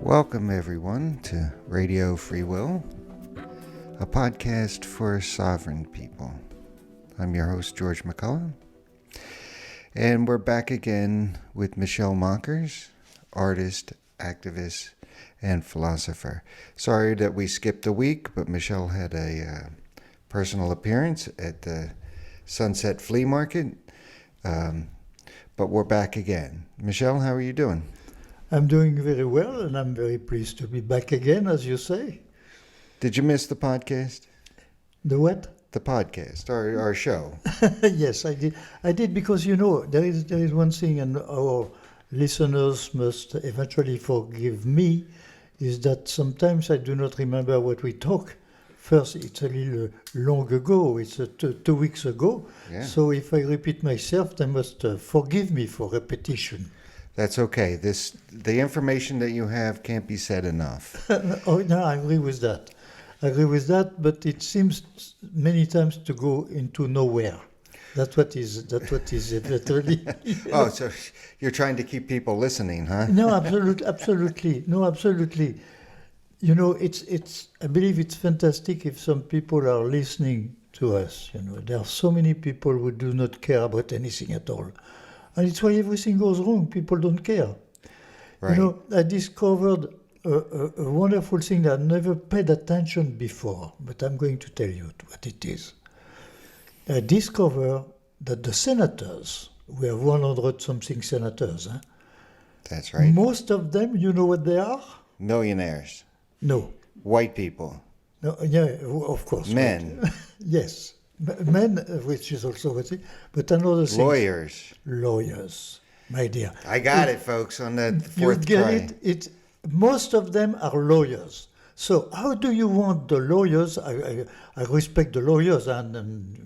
Welcome, everyone, to Radio Free Will, a podcast for sovereign people. I'm your host, George McCullough, and we're back again with Michelle Mockers, artist, activist, and philosopher. Sorry that we skipped a week, but Michelle had a personal appearance at the Sunset Flea Market, but we're back again. Michelle, how are you doing? I'm doing very well, and I'm very pleased to be back again, as you say. Did you miss the podcast? The what? The podcast, our show. Yes, I did. I did because, there is one thing, and our listeners must eventually forgive me, is that sometimes I do not remember what we talk. First, it's a little long ago. It's 2 weeks ago. Yeah. So if I repeat myself, they must forgive me for repetition. That's okay. The information that you have can't be said enough. Oh, no, I agree with that. But it seems many times to go into nowhere. That's what is literally. Oh, so you're trying to keep people listening, huh? No, absolutely. No, absolutely. It's. I believe it's fantastic if some people are listening to us. There are so many people who do not care about anything at all. And it's why everything goes wrong. People don't care. Right. I discovered a wonderful thing that I never paid attention before, but I'm going to tell you what it is. I discovered that the senators, we have 100-something senators. That's right. Most of them, you know what they are? Millionaires. No. White people. No, yeah, of course. Men. Right. Yes. Men, which is also what it is, but another thing. Lawyers, my dear. I got it, folks, on the fourth you try. get it. Most of them are lawyers. So how do you want the lawyers? I respect the lawyers and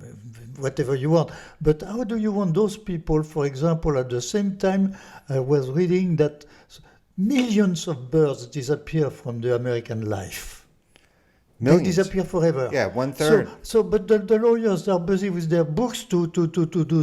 whatever you want, but how do you want those people, for example, at the same time, I was reading that millions of birds disappear from the American life. Millions. They disappear forever. Yeah, 1/3. But the lawyers are busy with their books to do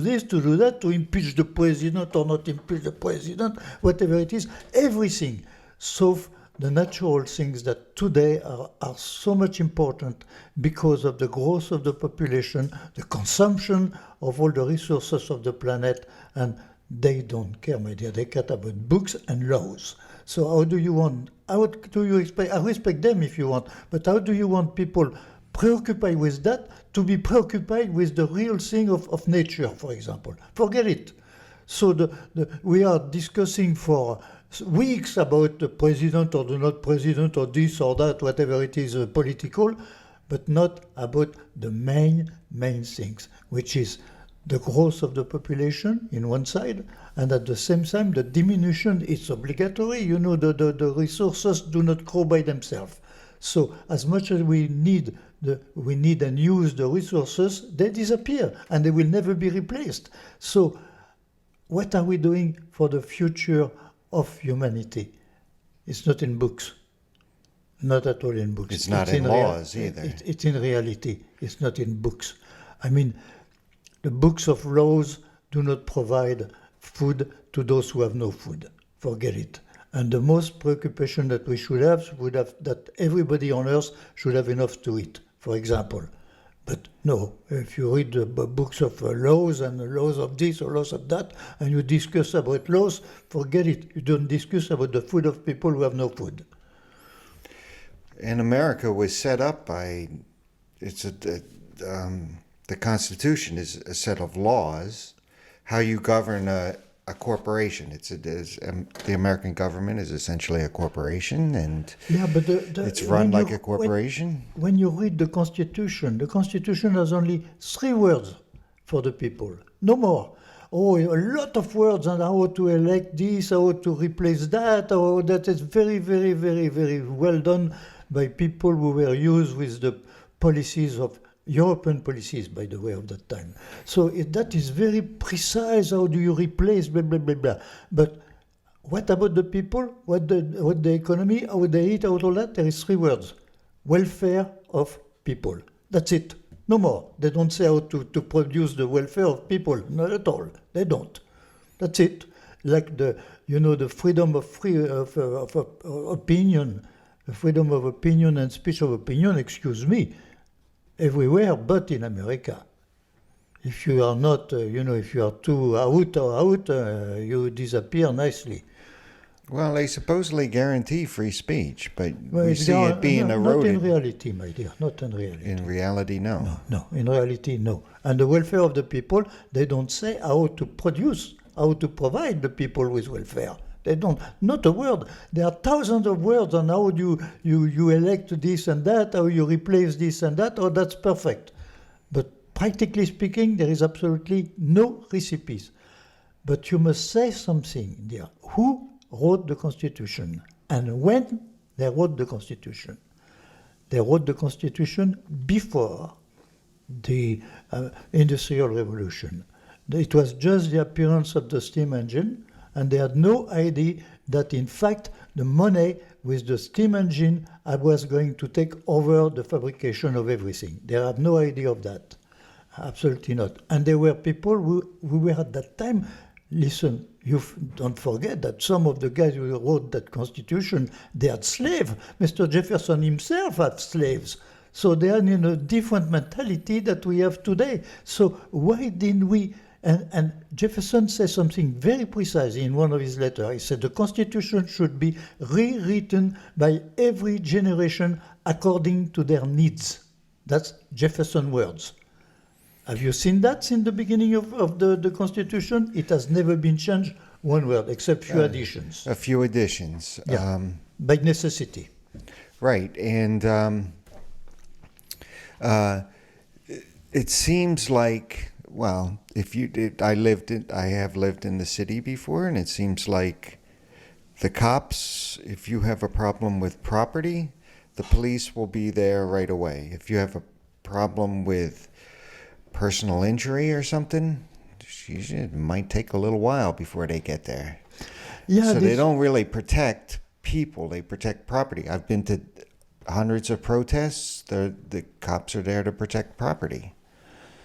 this, to do that, to impeach the president or not impeach the president, whatever it is, everything. So the natural things that today are so much important because of the growth of the population, the consumption of all the resources of the planet, and they don't care, my dear. They care about books and laws. So how do you expect, I respect them if you want, but how do you want people preoccupied with that to be preoccupied with the real thing of nature, for example? Forget it. So we are discussing for weeks about the president or the not president or this or that, whatever it is political, but not about the main things, which is the growth of the population in one side, and at the same time the diminution is obligatory. The resources do not grow by themselves. So as much as we need and use the resources, they disappear and they will never be replaced. So what are we doing for the future of humanity? It's not in books. Not at all in books. It's not in laws either. It's in reality. It's not in books. I mean, the books of laws do not provide food to those who have no food. Forget it. And the most preoccupation that we should have that everybody on earth should have enough to eat, for example. But no, if you read the books of laws and the laws of this or laws of that, and you discuss about laws, forget it. You don't discuss about the food of people who have no food. And America was set up by, the Constitution is a set of laws, how you govern a corporation. The American government is essentially a corporation, and it's run like a corporation. When you read the Constitution has only 3 words for the people, no more. Oh, a lot of words on how to elect this, how to replace that. Oh, that is very, very, very, very well done by people who were used with the policies of European policies, by the way, of that time. So that is very precise. How do you replace blah, blah, blah, blah. But what about the people? What the economy? How they eat? How all that? There is 3 words. Welfare of people. That's it. No more. They don't say how to produce the welfare of people. Not at all. They don't. That's it. like the freedom of opinion, the freedom of opinion and speech of opinion, excuse me, everywhere but in America. If you are not, if you are too out, you disappear nicely. Well, they supposedly guarantee free speech, but Well, we it's see it being not eroded. in reality, my dear, not in reality. In reality, no. No, in reality, no. And the welfare of the people, they don't say how to produce, how to provide the people with welfare. They don't, not a word. There are thousands of words on how you elect this and that, how you replace this and that. Oh, that's perfect. But practically speaking, there is absolutely no recipes. But you must say something, dear. Who wrote the Constitution? And when they wrote the Constitution? They wrote the Constitution before the Industrial Revolution. It was just the appearance of the steam engine, and they had no idea that, in fact, the money with the steam engine was going to take over the fabrication of everything. They had no idea of that. Absolutely not. And there were people who were at that time, listen, you don't forget that some of the guys who wrote that Constitution, they had slaves. Mr. Jefferson himself had slaves. So they are in a different mentality that we have today. So why didn't we... And Jefferson says something very precise in one of his letters. He said the Constitution should be rewritten by every generation according to their needs. That's Jefferson's words. Have you seen that since the beginning of the Constitution? It has never been changed one word, except few additions. A few additions. Yeah, by necessity. Right, and it seems like, well, I have lived in the city before, and it seems like the cops, if you have a problem with property, the police will be there right away. If you have a problem with personal injury or something, it might take a little while before they get there. Yeah, so they don't really protect people, they protect property. I've been to hundreds of protests. The cops are there to protect property.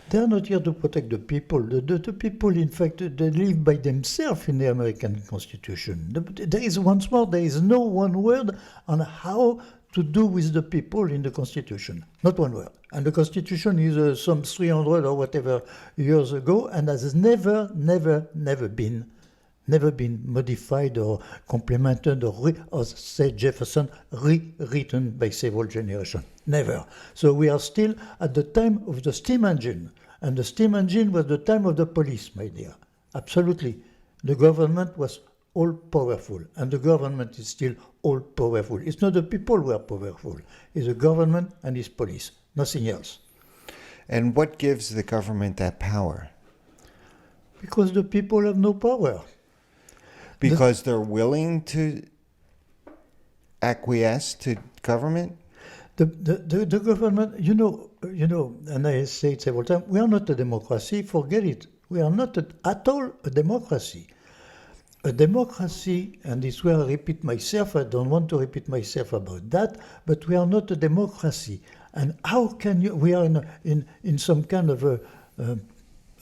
They are not here to protect the people. The people, in fact, they live by themselves in the American Constitution. There is, once more, there is no one word on how to do with the people in the Constitution. Not one word. And the Constitution is some 300 or whatever years ago, and has never been modified or complemented or said Jefferson, rewritten by several generations. Never. So we are still at the time of the steam engine. And the steam engine was the time of the police, my dear. Absolutely. The government was all powerful. And the government is still all powerful. It's not the people who are powerful. It's the government and its police. Nothing else. And what gives the government that power? Because the people have no power. Because they're willing to acquiesce to government? The government, you know, and I say it several times, we are not a democracy, forget it. We are not at all a democracy. A democracy, and this is where I repeat myself, I don't want to repeat myself about that, but we are not a democracy. And how can you, we are in some kind of a,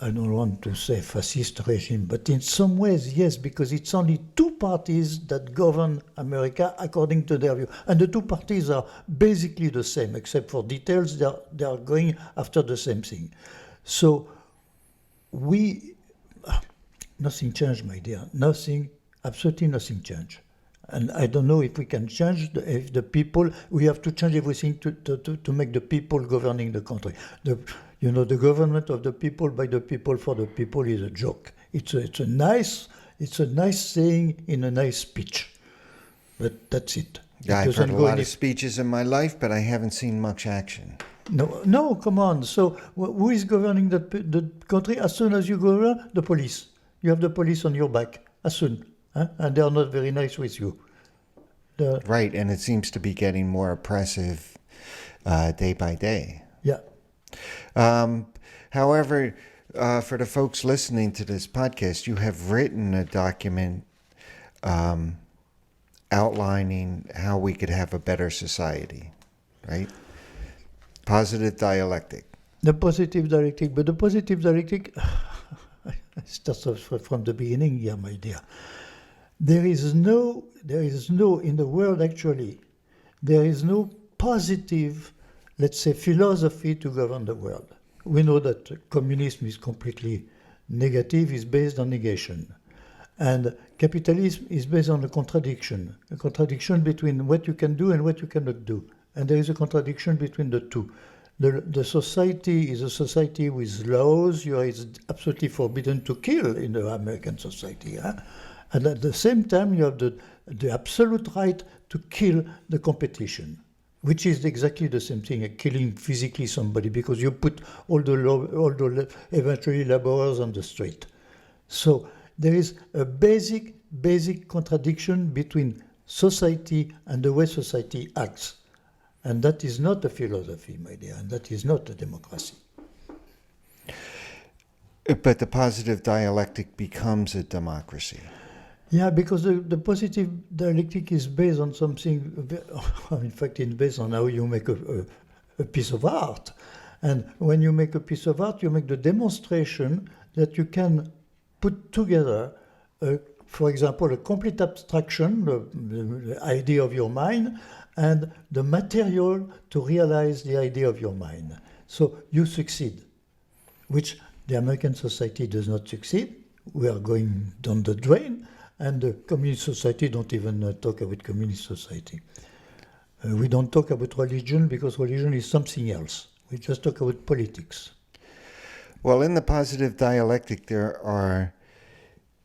I don't want to say fascist regime, but in some ways, yes, because it's only two parties that govern America according to their view. And the two parties are basically the same, except for details, they are going after the same thing. So nothing changed, my dear. Nothing, absolutely nothing changed. And I don't know if we can change, if the people, we have to change everything to make the people governing the country. The government of the people, by the people, for the people is a joke. It's a nice saying in a nice speech, but that's it. Yeah, I've heard a lot of speeches in my life, but I haven't seen much action. No, come on. So who is governing the country? As soon as you govern, the police. You have the police on your back, as soon. And they are not very nice with you. Right, and it seems to be getting more oppressive day by day. Yeah. However, for the folks listening to this podcast, you have written a document outlining how we could have a better society, right? Positive dialectic. The positive dialectic, but the positive dialectic, Start from the beginning here, my dear. There is no, in the world actually, there is no positive, let's say, philosophy to govern the world. We know that communism is completely negative, is based on negation. And capitalism is based on a contradiction between what you can do and what you cannot do. And there is a contradiction between the two. The society is a society with laws. It's absolutely forbidden to kill in the American society. Huh? And at the same time, you have the absolute right to kill the competition, which is exactly the same thing as killing physically somebody, because you put all the eventually laborers on the street. So there is a basic contradiction between society and the way society acts. And that is not a philosophy, my dear, and that is not a democracy. But the positive dialectic becomes a democracy. Yeah, because the positive dialectic is based on something, in fact, it's based on how you make a piece of art. And when you make a piece of art, you make the demonstration that you can put together, for example, a complete abstraction, the idea of your mind, and the material to realize the idea of your mind. So you succeed, which the American society does not succeed. We are going down the drain. And the communist society don't even talk about communist society. We don't talk about religion because religion is something else. We just talk about politics. Well, in the positive dialectic, there are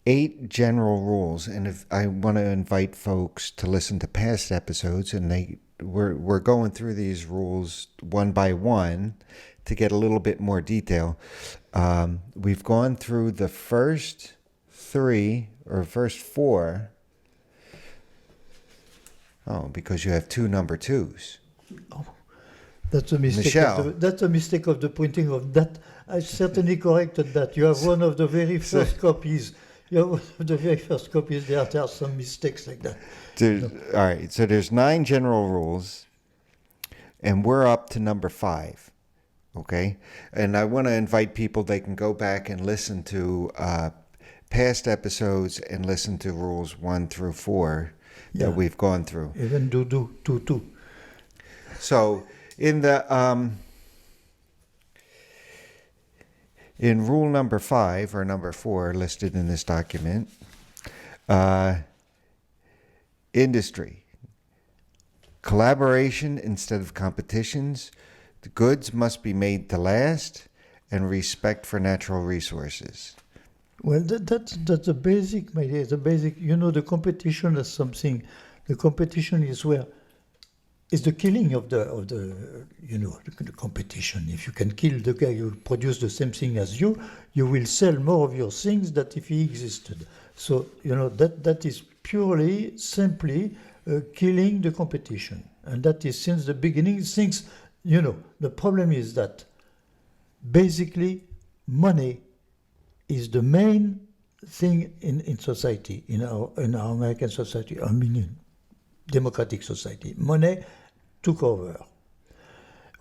8 general rules, and if I want to invite folks to listen to past episodes, and we're going through these rules one by one to get a little bit more detail. We've gone through the first 3 or first 4. Oh, because you have 2 number 2s. Oh, that's a mistake. Michelle. That's a mistake of the printing of that. I certainly corrected that. You have one of the very first copies. You have one of the very first copies. There are some mistakes like that. All right. So there's 9 general rules, and we're up to number 5. Okay. And I want to invite people, they can go back and listen to past episodes and listen to rules 1 through 4 that we've gone through. Even do. So in the in rule number 5 or number 4 listed in this document, industry, collaboration instead of competitions, the goods must be made to last, and respect for natural resources. Well, that's a basic, my dear. The basic, the competition is something. The competition is the killing of the competition. If you can kill the guy who produces the same thing as you will sell more of your things than if he existed. So that is purely, simply killing the competition, and that is since the beginning. The problem is that basically money is the main thing in society, in our American society, in democratic society. Money took over.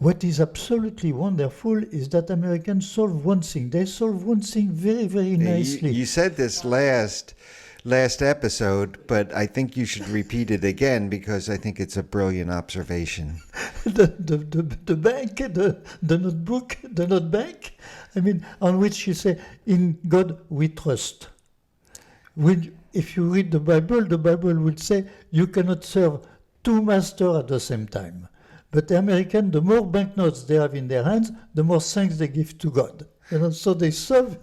What is absolutely wonderful is that Americans solve one thing. They solve one thing very, very nicely. You said this last episode, but I think you should repeat it again because I think it's a brilliant observation. the bank, the notebook, the note bank, on which you say, in God we trust. If you read the Bible will say you cannot serve 2 masters at the same time. But the American, the more banknotes they have in their hands, the more thanks they give to God. So they solve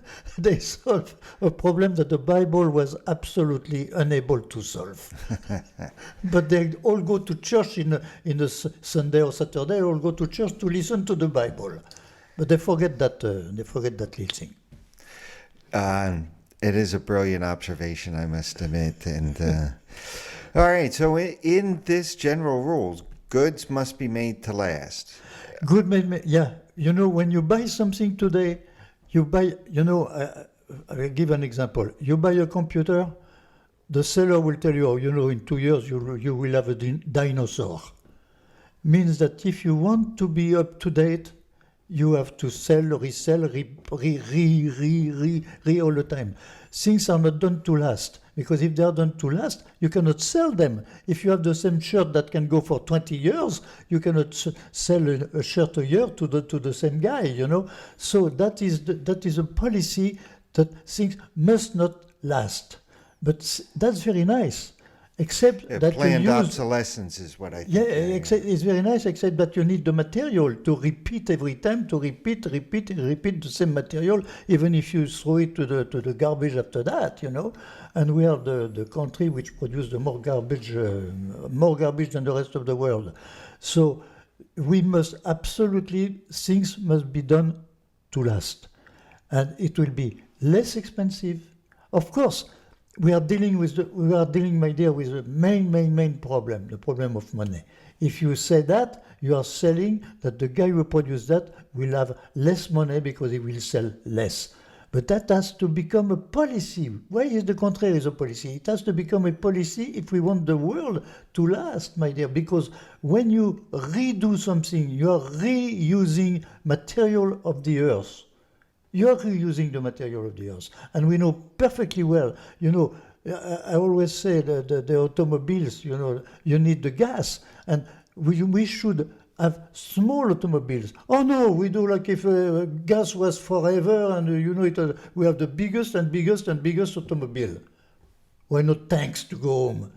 a problem that the Bible was absolutely unable to solve. But they all go to church in a Sunday or Saturday. They all go to church to listen to the Bible, but they forget that little thing. It is a brilliant observation, I must admit. And all right, so in this general rules, goods must be made to last. Good made, yeah. When you buy something today, you buy, I will give an example. You buy a computer, the seller will tell you, in 2 years you will have a dinosaur. Means that if you want to be up to date, you have to sell, resell, re all the time. Things are not done to last, because if they are done to last, you cannot sell them. If you have the same shirt that can go for 20 years, you cannot sell a shirt a year to the same guy, you know. So that is a policy that things must not last. But that's very nice. Except that planned you use obsolescence is what I think. yeah, it's very nice, except that you need the material to repeat every time, to repeat the same material, even if you throw it to the garbage after that, you know. And we are the country which produces the more garbage than the rest of the world. So we must absolutely, things must be done to last. And it will be less expensive. Of course, we are dealing, my dear, with the main problem, the problem of money. If you say that, you are selling that the guy who produced that will have less money because he will sell less. But that has to become a policy. Why is the contrary is a policy? It has to become a policy if we want the world to last, my dear, because when you redo something, you are reusing material of the earth. You're reusing the material of the earth. And we know perfectly well, you know, I always say the automobiles, you know, you need the gas. And we should have small automobiles. Oh no, we do like if gas was forever and, you know, we have the biggest and biggest and biggest automobile. Why not tanks to go home?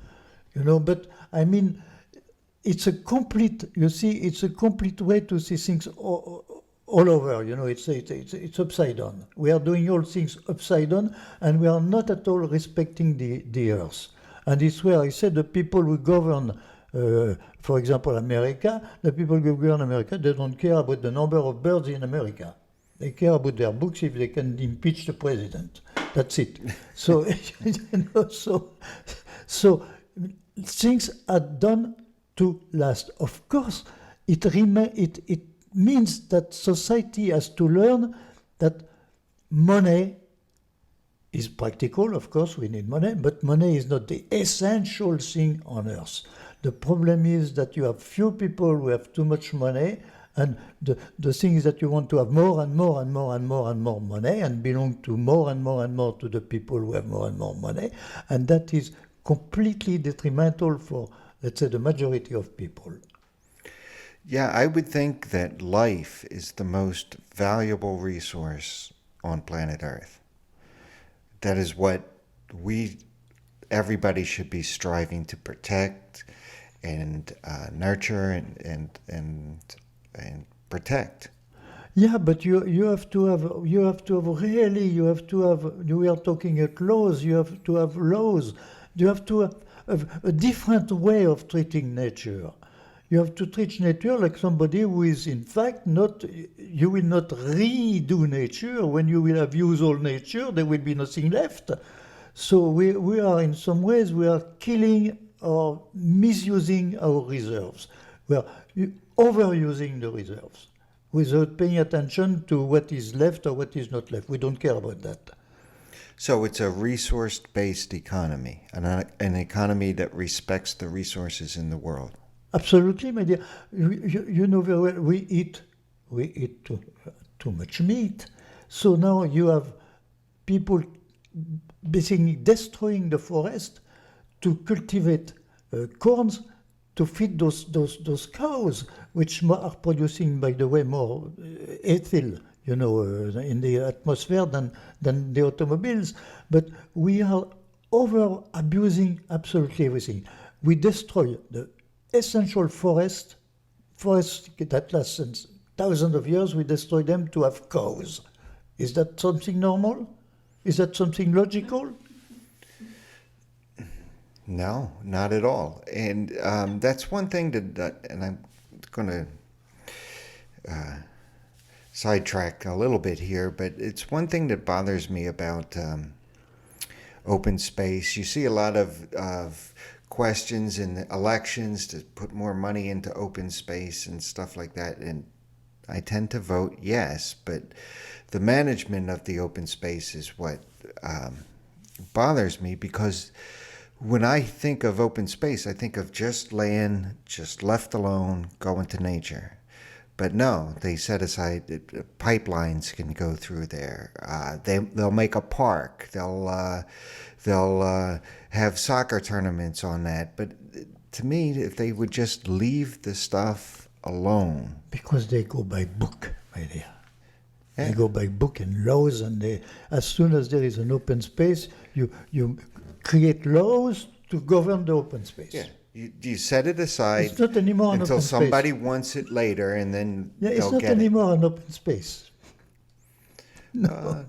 You know, but I mean, it's a complete way to see things all over, you know, it's upside down. We are doing all things upside down, and we are not at all respecting the earth. And it's where I said the people who govern, for example, America, the people who govern America, they don't care about the number of birds in America. They care about their books if they can impeach the president. That's it. So, you know, so things are done to last. Of course, it means that society has to learn that money is practical. Of course, we need money, but money is not the essential thing on earth. The problem is that you have few people who have too much money, and the thing is that you want to have more and more and more and more and more money and belong to more and more and more to the people who have more and more money, and that is completely detrimental for, let's say, the majority of people. Yeah, I would think that life is the most valuable resource on planet Earth. That is what everybody should be striving to protect and nurture and protect. Yeah, but you have to have we are talking about laws. You have to have laws. You have to have a different way of treating nature. You have to treat nature like somebody who is, in fact, not. You will not redo nature. When you will have used all nature, there will be nothing left. So we are, in some ways, we are killing or misusing our reserves. We are overusing the reserves without paying attention to what is left or what is not left. We don't care about that. So it's a resource-based economy, an economy that respects the resources in the world. Absolutely, my dear. You know very well, we eat too much meat. So now you have people basically destroying the forest to cultivate corns to feed those cows, which are producing, by the way, more ethyl, you know, in the atmosphere than the automobiles. But we are over abusing absolutely everything. We destroy the essential forests that last thousands of years. We destroy them to have cows. Is that something normal? Is that something logical? No, not at all. And that's one thing that, and I'm going to sidetrack a little bit here, but it's one thing that bothers me about open space. You see a lot of questions in the elections to put more money into open space and stuff like that, and I tend to vote yes, but the management of the open space is what bothers me, because when I think of open space, I think of just land, just left alone, go into nature. But no, they set aside pipelines can go through there. They'll make a park. They'll have soccer tournaments on that. But to me, if they would just leave the stuff alone. Because they go by book, my dear. Yeah. They go by book and laws, and as soon as there is an open space, you create laws to govern the open space. Yeah. You set it aside It's not anymore an until open somebody space. wants it later, and then It's they'll not get it. anymore an open space. No.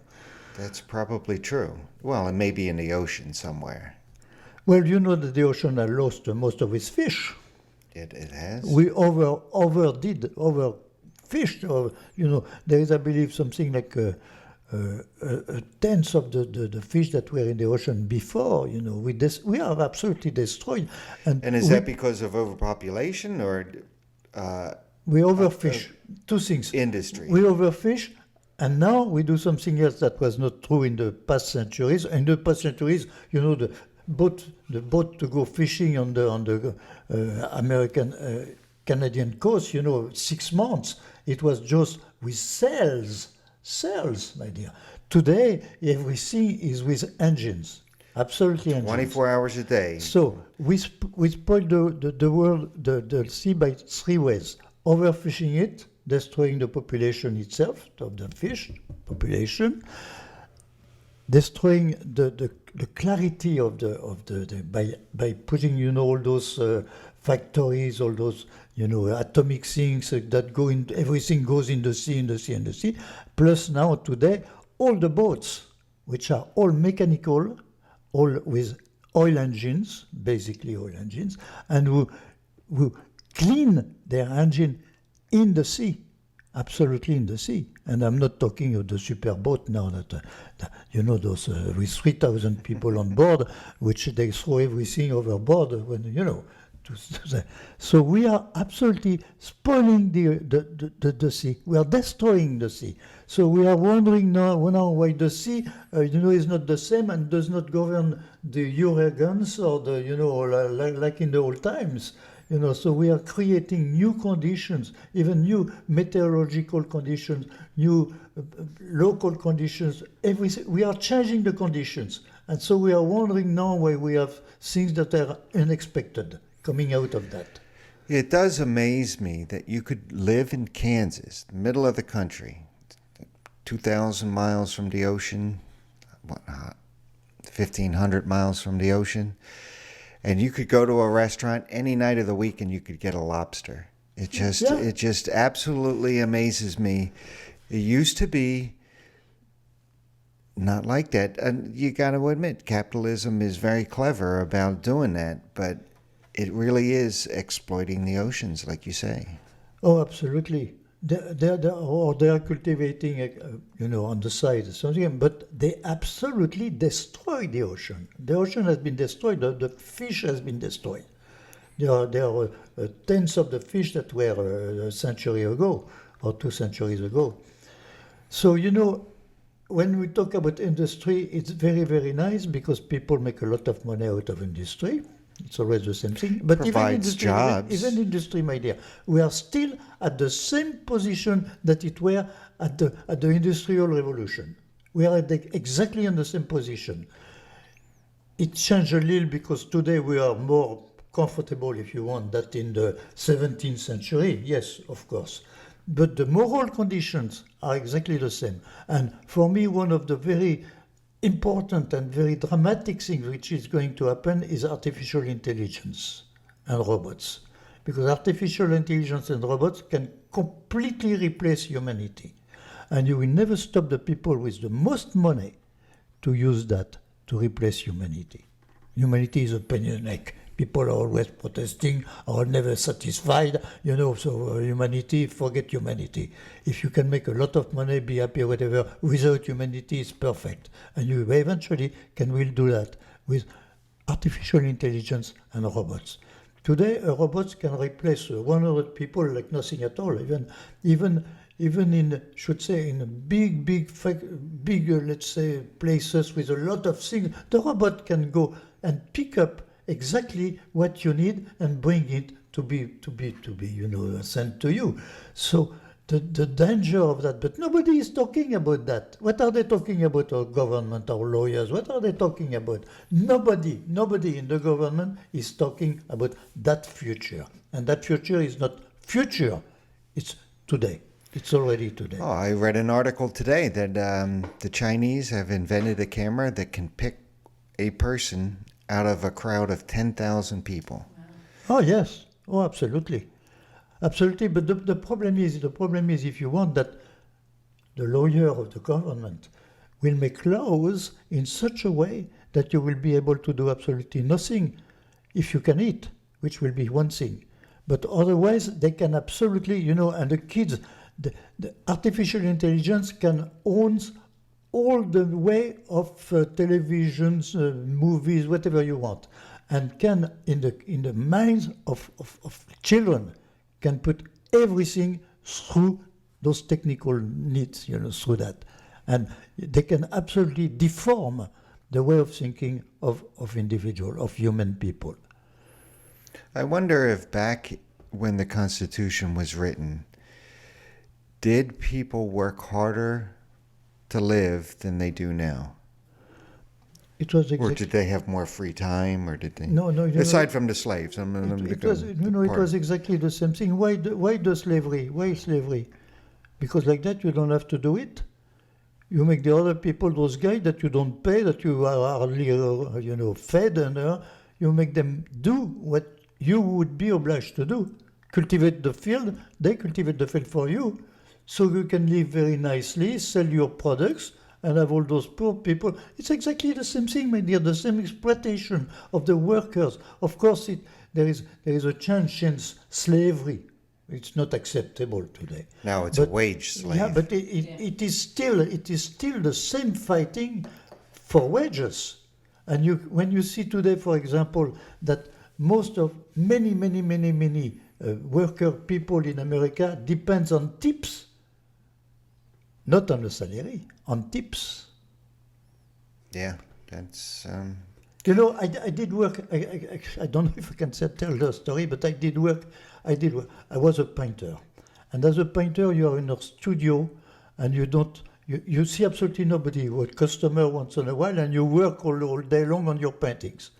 That's probably true. Well, it may be in the ocean somewhere. Well, you know that the ocean has lost most of its fish. It has. We overfished. Or, there is, I believe, something like a tenth of the fish that were in the ocean before. We are absolutely destroyed. And is that because of overpopulation or we overfish? Two things. industry? We overfish, and now we do something else that was not true in the past centuries. In the past centuries, the boat to go fishing on the American Canadian coast, 6 months. It was just with sails, my dear. Today, everything is with engines, absolutely engines. 24 hours a day. So we spoil the world, the sea by 3 ways: overfishing it, destroying the population itself of the fish population, destroying the clarity of the by putting all those factories, all those atomic things that go in. Everything goes in the sea. Plus now today all the boats, which are all mechanical, all with oil engines, basically oil engines, and who clean their engine in the sea. Absolutely in the sea. And I'm not talking of the super boat now that, those with 3,000 people on board, which they throw everything overboard when, So we are absolutely spoiling the sea. We are destroying the sea. So we are wondering now why the sea, is not the same and does not govern the hurricanes or like in the old times. So we are creating new conditions, even new meteorological conditions, new local conditions, everything. We are changing the conditions. And so we are wondering now why we have things that are unexpected coming out of that. It does amaze me that you could live in Kansas, the middle of the country, 2,000 miles from the ocean, 1,500 miles from the ocean, and you could go to a restaurant any night of the week and you could get a lobster. It just absolutely amazes me. It used to be not like that. And you got to admit, capitalism is very clever about doing that, but it really is exploiting the oceans, like you say. Oh, absolutely. They are cultivating, on the side something, but they absolutely destroy the ocean. The ocean has been destroyed. The fish has been destroyed. There are tenths of the fish that were a century ago or 2 centuries ago. So when we talk about industry, it's very, very nice because people make a lot of money out of industry. It's always the same thing. But provides jobs. Even industry, my dear, we are still at the same position that it were at the Industrial Revolution. We are exactly in the same position. It changed a little because today we are more comfortable, if you want, that in the 17th century. Yes, of course. But the moral conditions are exactly the same. And for me, one of the very important and very dramatic thing which is going to happen is artificial intelligence and robots. Because artificial intelligence and robots can completely replace humanity. And you will never stop the people with the most money to use that to replace humanity. Humanity is a pain in the neck. People are always protesting or never satisfied, so humanity, forget humanity. If you can make a lot of money, be happy or whatever, without humanity, it's perfect. And you eventually will do that with artificial intelligence and robots. Today, robots can replace 100 people like nothing at all, even in, in big, let's say, places with a lot of things. The robot can go and pick up exactly what you need and bring it sent to you. So the danger of that, but nobody is talking about that. What are they talking about? Our government, our lawyers, what are they talking about? Nobody in the government is talking about that future. And that future is not future, it's today. It's already today. Oh, I read an article today that the Chinese have invented a camera that can pick a person out of a crowd of 10,000 people. Oh, yes. Oh, absolutely. Absolutely. But the problem is, if you want that the lawyer of the government will make laws in such a way that you will be able to do absolutely nothing if you can eat, which will be one thing. But otherwise, they can absolutely, and the kids, the artificial intelligence can own all the way of televisions, movies, whatever you want, and can, in the minds of children, can put everything through those technical needs, through that. And they can absolutely deform the way of thinking of individual, of human people. I wonder if back when the Constitution was written, did people work harder to live than they do now? It was or did they have more free time, or did they? No. Aside from the slaves, it was exactly the same thing. Why slavery? Why slavery? Because like that you don't have to do it. You make the other people, those guys that you don't pay, that you are hardly, fed, and you make them do what you would be obliged to do. Cultivate the field. They cultivate the field for you, so you can live very nicely, sell your products, and have all those poor people. It's exactly the same thing, my dear, the same exploitation of the workers. Of course, there is a change since slavery. It's not acceptable today. Now it's a wage slave. Yeah, but it is still the same fighting for wages. And when you see today, for example, that many worker people in America depends on tips, not on the salary, on tips. Yeah, that's... I did work, I don't know if I can tell the story, but I did work. I was a painter. And as a painter, you are in a studio, and you see absolutely nobody, a customer once in a while, and you work all day long on your paintings.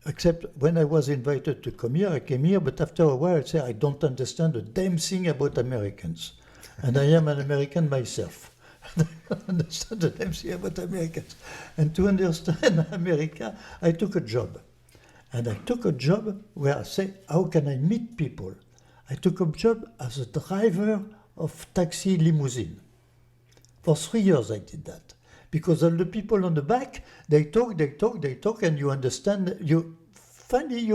Except when I was invited to come here, I came here, but after a while I said, I don't understand a damn thing about Americans. And I am an American myself. I don't understand the damn thing about Americans. And to understand America, I took a job. And I took a job where I say, how can I meet people? I took a job as a driver of taxi limousine. For 3 years I did that. Because all the people on the back, they talk, and you understand, you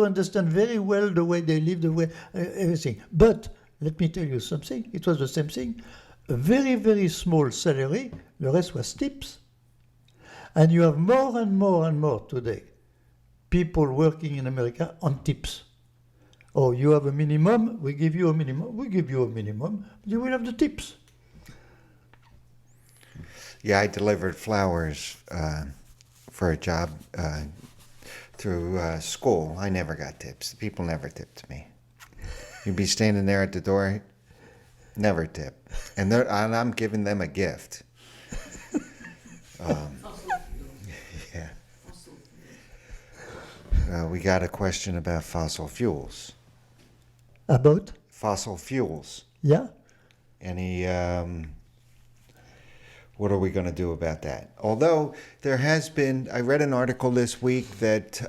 understand very well the way they live, the way, everything. But, let me tell you something, it was the same thing. A very, very small salary, the rest was tips. And you have more and more today people working in America on tips. Oh, you have a minimum, we give you a minimum, you will have the tips. Yeah, I delivered flowers for a job through school. I never got tips. People never tipped me. You'd be standing there at the door, never tip. And I'm giving them a gift. Yeah. We got a question about fossil fuels. About? Fossil fuels. Yeah. Any... what are we going to do about that? Although there has been, I read an article this week that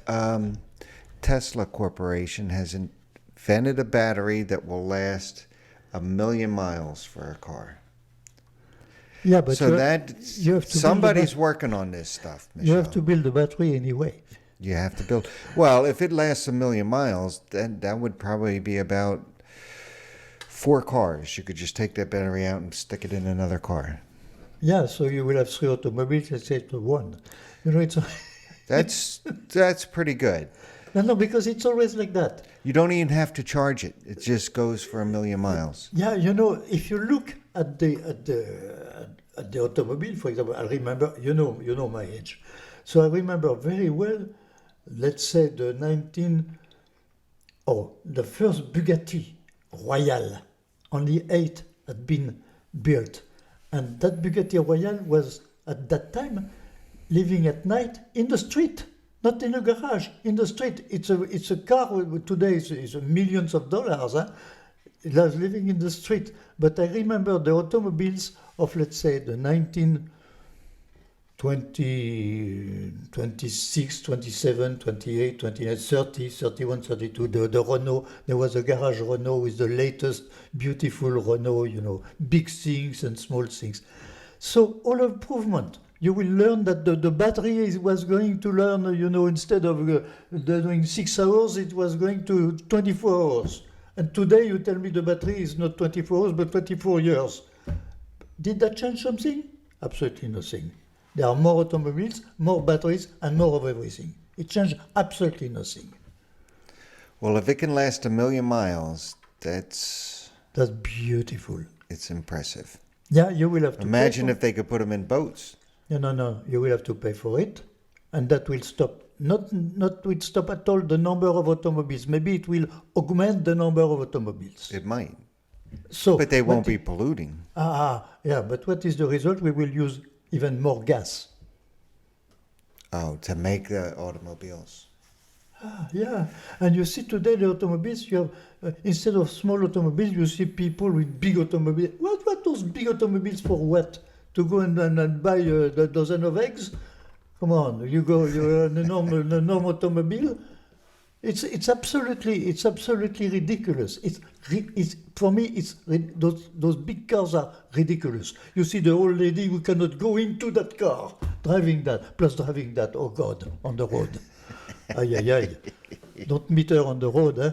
Tesla Corporation has invented a battery that will last 1 million miles for a car. Yeah, but so somebody's working on this stuff, Michel. You have to build the battery anyway. You have to build. Well, if it lasts 1 million miles, then that would probably be about 4 cars. You could just take that battery out and stick it in another car. Yeah, so you will have 3 automobiles instead of 1. It's that's pretty good. No, because it's always like that. You don't even have to charge it; it just goes for 1 million miles. Yeah, if you look at the automobile, for example, I remember. You know my age, so I remember very well. Let's say the Oh, the first Bugatti Royale, only 8 had been built. And that Bugatti Royale was, at that time, living at night in the street, not in a garage, in the street. It's a car, today is millions of dollars. Huh? It was living in the street. But I remember the automobiles of, let's say, the 26, 27, 28, 29, 30, 31, 32. The Renault, there was a garage Renault with the latest beautiful Renault, big things and small things. So all improvement. You will learn that the battery was going to learn, instead of doing 6 hours, it was going to 24 hours. And today you tell me the battery is not 24 hours, but 24 years. Did that change something? Absolutely nothing. There are more automobiles, more batteries, and more of everything. It changed absolutely nothing. Well, if it can last 1 million miles, that's beautiful. It's impressive. Yeah, you will have to imagine if they could put them in boats. No. You will have to pay for it, and that will stop. Not will stop at all the number of automobiles. Maybe it will augment the number of automobiles. It might. So, but they won't be polluting. Yeah. But what is the result? We will use even more gas. Oh, to make the automobiles. Yeah, and you see today the automobiles, you have, instead of small automobiles, you see people with big automobiles. What those big automobiles for what? To go and buy a dozen of eggs? Come on, you're an enormous automobile. It's absolutely ridiculous. For me, those big cars are ridiculous. You see the old lady who cannot go into that car, driving that, oh God, on the road. Ay. Don't meet her on the road, eh?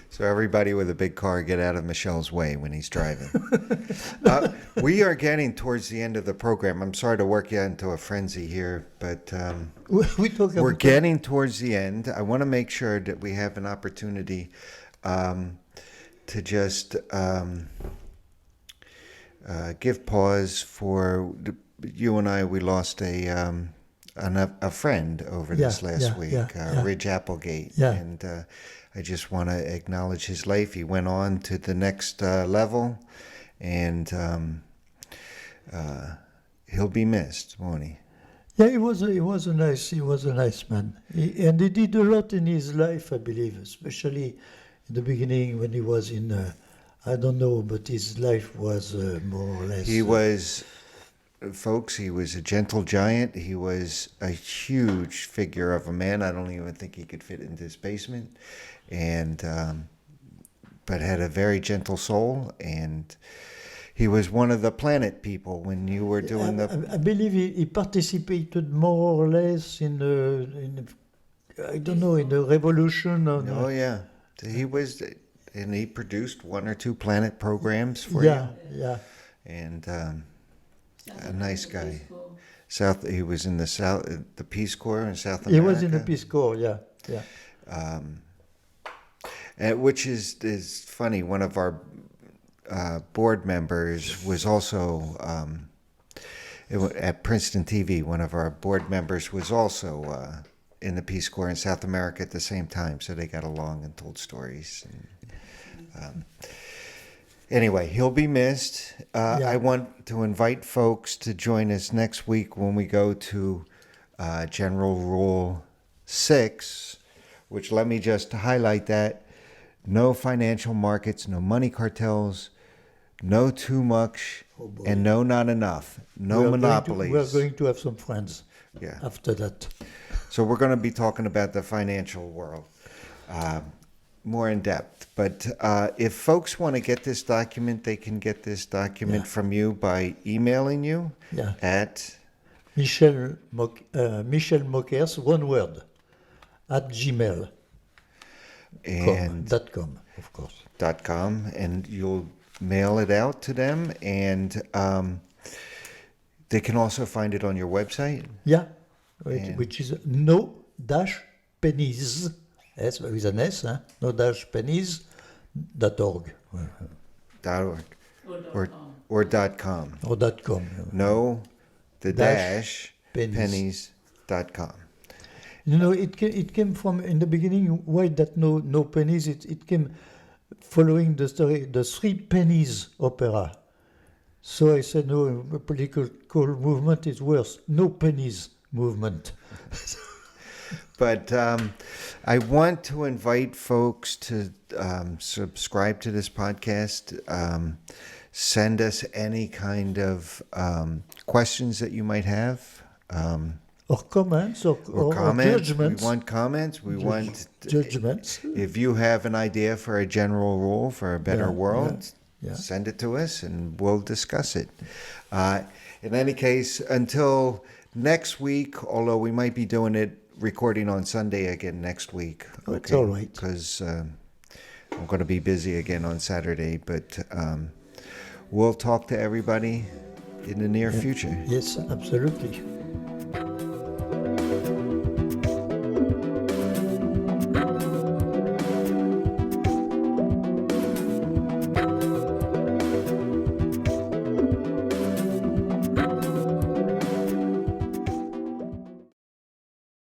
So everybody with a big car, get out of Michel's way when he's driving. We are getting towards the end of the program. I'm sorry to work you into a frenzy here, but we're getting towards the end. I want to make sure that we have an opportunity to just give pause for you and I. We lost a friend over this last week, Ridge Applegate, and I just want to acknowledge his life. He went on to the next level, and he'll be missed, won't he? Yeah, he was a nice man, and he did a lot in his life, I believe, especially in the beginning when he was in. I don't know, but his life was more or less. He was. Folks, he was a gentle giant. He was a huge figure of a man. I don't even think he could fit into his basement, and but had a very gentle soul. And he was one of the planet people when you were doing I believe he participated more or less in the revolution. He was, and he produced 1 or 2 planet programs for you. Yeah. And. A nice guy. He was in the Peace Corps in South America. He was in the Peace Corps, yeah. Which is funny. One of our board members was also at Princeton TV. One of our board members was also in the Peace Corps in South America at the same time. So they got along and told stories. And, anyway, he'll be missed. I want to invite folks to join us next week when we go to General Rule 6, which, let me just highlight that. No financial markets, no money cartels, no too much, and no not enough. No monopolies. We're going to have some friends after that. So we're going to be talking about the financial world more in depth. But if folks want to get this document, they can get this document from you by emailing you at Michel Mokers, one word, at gmail.com, of course. .com, and you'll mail it out to them, and they can also find it on your website. Yeah, which is no-pennies. S with an S, no-pennies.org. .org. Or .com. Or .com. No, the dash pennies.com. You know, it came from, in the beginning, why that no pennies? It came following the story, the Three Pennies opera. So I said, no, a political movement is worse. No pennies movement. But I want to invite folks to subscribe to this podcast. Send us any kind of questions that you might have. Or comments, or Comments. judgments. We want comments. We want judgments. If you have an idea for a general rule for a better world, yeah. send it to us and we'll discuss it. In any case, until next week, although we might be doing it recording on Sunday again next week. Okay, it's all right. Because I'm going to be busy again on Saturday, but we'll talk to everybody in the near future. Yes, absolutely.